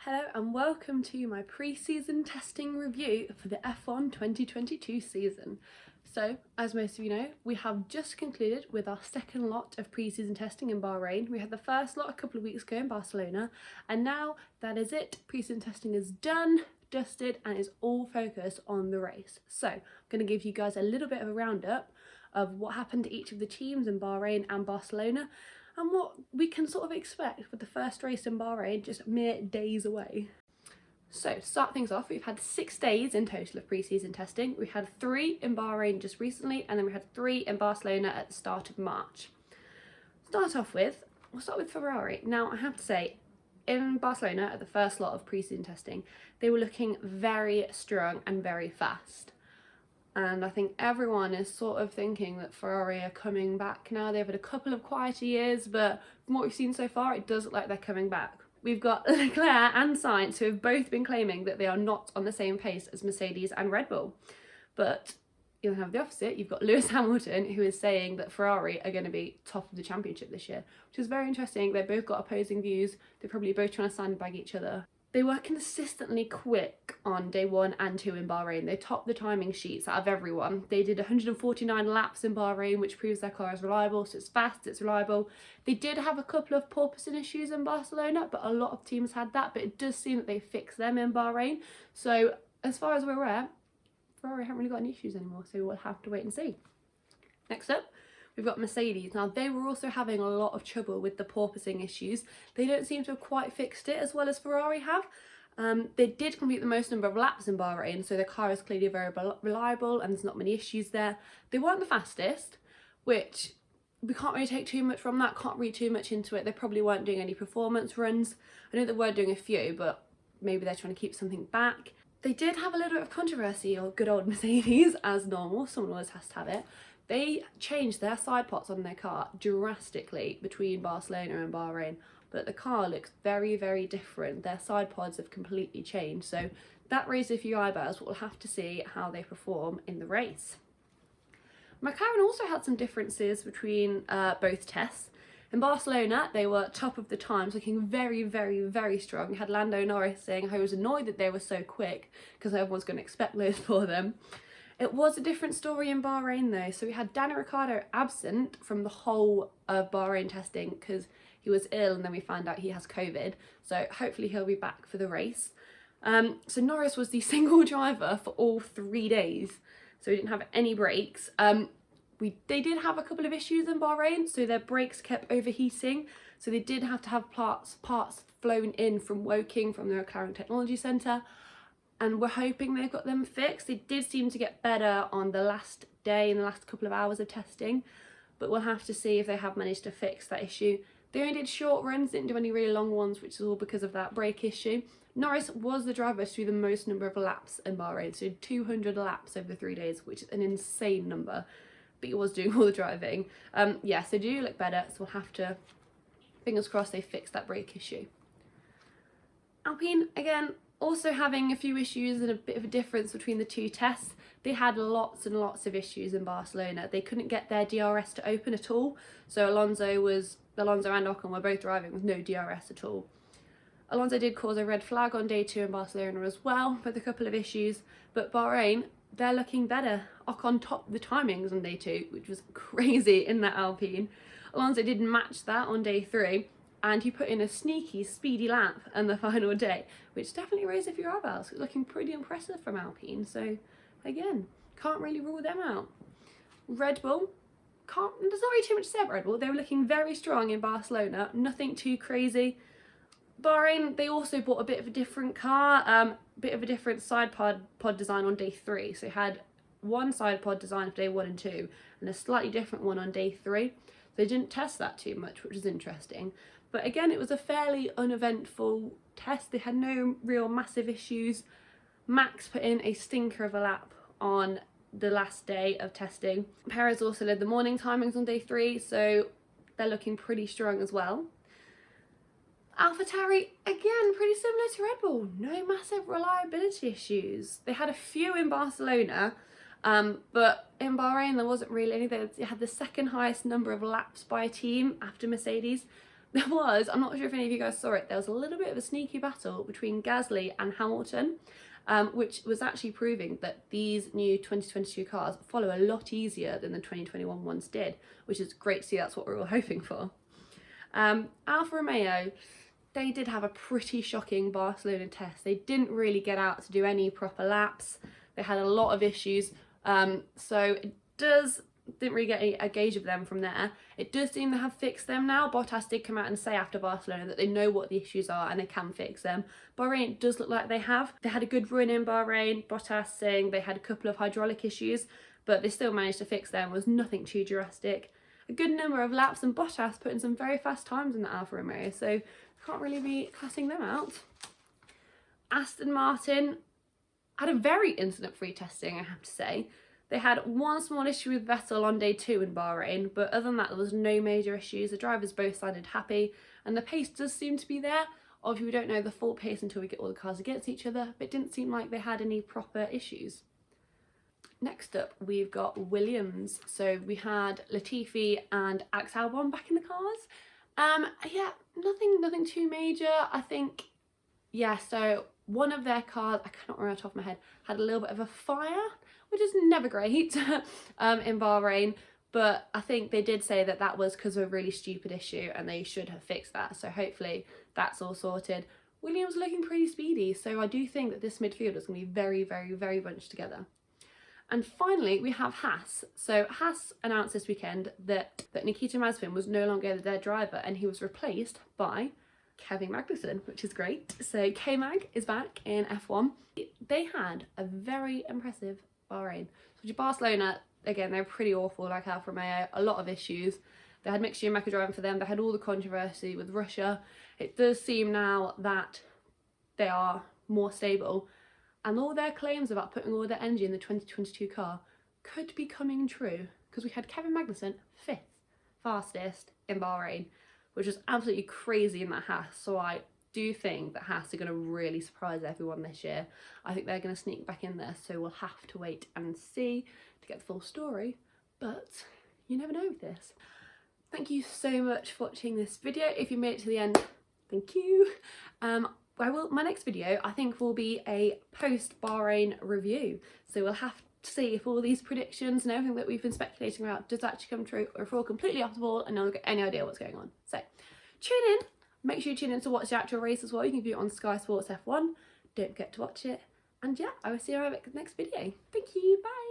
Hello and welcome to my pre-season testing review for the F1 2022 season. So, as most of you know, we have just concluded with our second lot of pre-season testing in Bahrain. We had the first lot a couple of weeks ago in Barcelona, and now that is it. Pre-season testing is done, dusted, and is all focused on the race. So, I'm going to give you guys a little bit of a roundup of what happened to each of the teams in Bahrain and Barcelona, and what we can sort of expect with the first race in Bahrain just mere days away. So to start things off, we've had 6 days in total of pre-season testing. We had 3 in Bahrain just recently, and then we had 3 in Barcelona at the start of March. We'll start with Ferrari. Now I have to say, in Barcelona at the first lot of pre-season testing, they were looking very strong and very fast. And I think everyone is sort of thinking that Ferrari are coming back now. They've had a couple of quieter years, but from what we've seen so far, it does look like they're coming back. We've got Leclerc and Sainz, who have both been claiming that they are not on the same pace as Mercedes and Red Bull. But you'll have the opposite. You've got Lewis Hamilton, who is saying that Ferrari are going to be top of the championship this year, which is very interesting. They've both got opposing views. They're probably both trying to sandbag each other. They were consistently quick on day 1 and 2 in Bahrain. They topped the timing sheets out of everyone. They did 149 laps in Bahrain, which proves their car is reliable, so it's fast, it's reliable. They did have a couple of porpoising issues in Barcelona, but a lot of teams had that, but it does seem that they fixed them in Bahrain. So as far as we're aware, Ferrari haven't really got any issues anymore, so we'll have to wait and see. Next up, we've got Mercedes. Now, they were also having a lot of trouble with the porpoising issues. They don't seem to have quite fixed it as well as Ferrari have. They did complete the most number of laps in Bahrain, so their car is clearly very reliable and there's not many issues there. They weren't the fastest, which we can't really take too much from that, can't read too much into it. They probably weren't doing any performance runs. I know they were doing a few, but maybe they're trying to keep something back. They did have a little bit of controversy, or good old Mercedes, as normal, someone always has to have it. They changed their side pods on their car drastically between Barcelona and Bahrain, but the car looks very, very different. Their side pods have completely changed, so that raised a few eyebrows, but we'll have to see how they perform in the race. McLaren also had some differences between both tests. In Barcelona, they were top of the times, looking very, very, very strong. You had Lando Norris saying he was annoyed that they were so quick because everyone's going to expect loads for them. It was a different story in Bahrain though, so we had Daniel Ricciardo absent from the whole of Bahrain testing because he was ill, and then we found out he has COVID, so hopefully he'll be back for the race. So Norris was the single driver for all 3 days, so he didn't have any breaks. They did have a couple of issues in Bahrain, so their brakes kept overheating, so they did have to have parts flown in from Woking from the McLaren Technology Centre, and we're hoping they've got them fixed. They did seem to get better on the last day, in the last couple of hours of testing, but we'll have to see if they have managed to fix that issue. They only did short runs, didn't do any really long ones, which is all because of that brake issue. Norris was the driver to do the most number of laps in Bahrain, so 200 laps over 3 days, which is an insane number, but he was doing all the driving. Yeah, so they do look better, so we'll have to, fingers crossed, they fix that brake issue. Alpine, again, also having a few issues and a bit of a difference between the two tests. They had lots and lots of issues in Barcelona. They couldn't get their DRS to open at all, so Alonso and Ocon were both driving with no DRS at all. Alonso did cause a red flag on day 2 in Barcelona as well, with a couple of issues, but Bahrain, they're looking better. Ocon topped the timings on day 2, which was crazy in that Alpine. Alonso did match that on day 3, and he put in a sneaky, speedy lap on the final day, which definitely raised a few eyebrows. It's looking pretty impressive from Alpine, so again, can't really rule them out. Red Bull, there's not really too much to say about Red Bull. They were looking very strong in Barcelona, nothing too crazy. Bahrain, they also bought a bit of a different car, bit of a different side pod design on day 3. So they had one side pod design for day 1 and 2, and a slightly different one on day 3. They didn't test that too much, which is interesting. But again, it was a fairly uneventful test. They had no real massive issues. Max put in a stinker of a lap on the last day of testing. Perez also led the morning timings on day 3, so they're looking pretty strong as well. AlphaTauri, again, pretty similar to Red Bull. No massive reliability issues. They had a few in Barcelona, but in Bahrain there wasn't really any. They had the second highest number of laps by a team after Mercedes, there was, I'm not sure if any of you guys saw it, there was a little bit of a sneaky battle between Gasly and Hamilton, which was actually proving that these new 2022 cars follow a lot easier than the 2021 ones did, which is great to see. That's what we were all hoping for. Alfa Romeo, they did have a pretty shocking Barcelona test. They didn't really get out to do any proper laps. They had a lot of issues, so it didn't really get a gauge of them from there. It does seem they have fixed them now. Bottas did come out and say after Barcelona that they know what the issues are and they can fix them. Bahrain, it does look like they have. They had a good run in Bahrain. Bottas saying they had a couple of hydraulic issues, but they still managed to fix them. It was nothing too drastic. A good number of laps, and Bottas put in some very fast times in the Alfa Romeo, so can't really be classing them out. Aston Martin had a very incident-free testing, I have to say. They had one small issue with Vettel on day 2 in Bahrain, but other than that there was no major issues. The drivers both sounded happy and the pace does seem to be there. Obviously we don't know the full pace until we get all the cars against each other, but it didn't seem like they had any proper issues. Next up we've got Williams. So we had Latifi and Alex Albon back in the cars. Yeah, nothing too major. I think, yeah, so one of their cars, I cannot remember off the top of my head, had a little bit of a fire, which is never great in Bahrain, but I think they did say that that was because of a really stupid issue and they should have fixed that, so hopefully that's all sorted. Williams looking pretty speedy, so I do think that this midfield is going to be very bunched together. And finally we have Haas. So Haas announced this weekend that Nikita Mazepin was no longer their driver and he was replaced by Kevin Magnussen, which is great. So K-Mag is back in F1. They had a very impressive Bahrain. So Barcelona, again, they're pretty awful, like Alfa Romeo, a lot of issues. They had Mick Schumacher driving for them. They had all the controversy with Russia. It does seem now that they are more stable, and all their claims about putting all their energy in the 2022 car could be coming true, because we had Kevin Magnussen 5th fastest in Bahrain, which was absolutely crazy in that Haas. So I do think that Haas are going to really surprise everyone this year. I think they're going to sneak back in there, so we'll have to wait and see to get the full story, but you never know with this. Thank you so much for watching this video. If you made it to the end, thank you. My next video I think will be a post-Bahrain review, so we'll have to see if all these predictions and everything that we've been speculating about does actually come true, or if we're all completely off the ball and no one got any idea what's going on. So tune in, make sure you tune in to watch the actual race as well. You can view it on Sky Sports F1, don't forget to watch it, and yeah, I will see you in my next video. Thank you, bye.